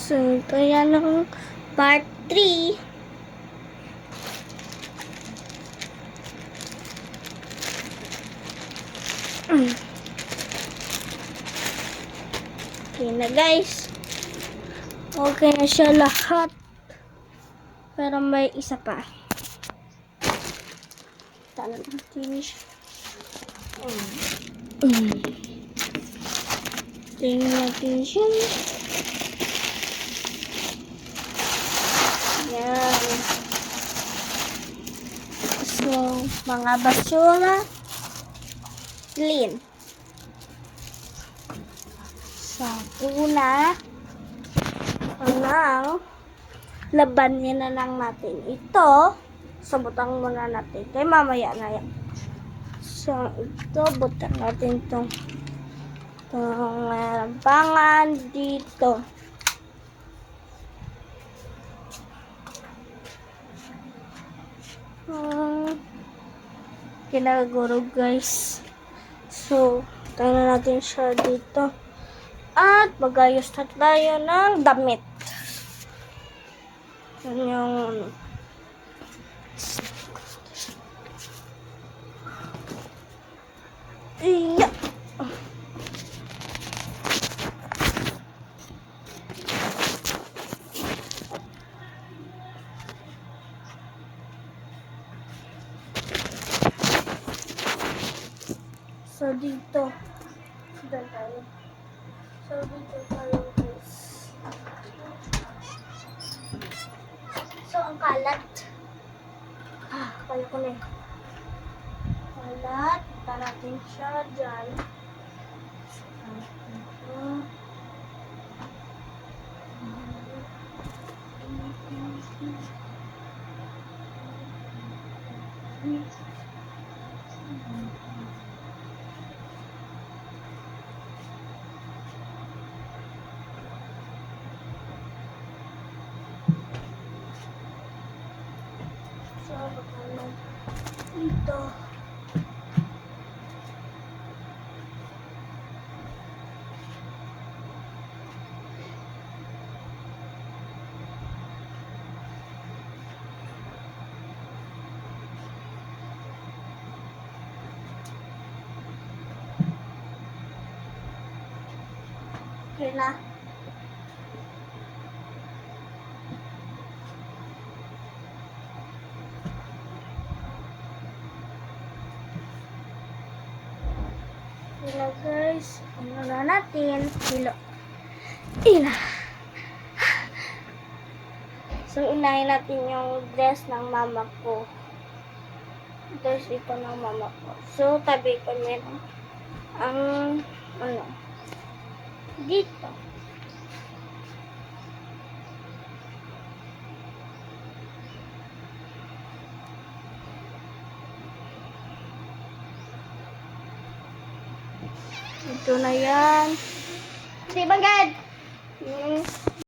So, ito yan ang part 3. Okay na guys. Okay na siya lahat. Pero may isa pa. Tala natin siya. Tingnan natin siya. Yan. So, mga basura. Clean. So, una. Laban na lang natin ito. Sabutan muna natin. Kaya mamaya na yan. So, ito. Butan natin itong lampangan dito. Kinaguro guys. So, tingnan natin siya dito. At magayos na tayo ng damit. Yan yung iya. So dito. Dito tayo. So dito tayo guys. So ang kalat. Kaya ko na eh. Kalat. Punta natin siya dyan. So, baka dito. Okay na. Hila guys. Ano na natin? Hilo. Hila. So, unahin natin yung dress ng mama ko. Dress ito ng mama ko. So, tabi ko meron ang dito. Ito na yan. Di ba, Gad?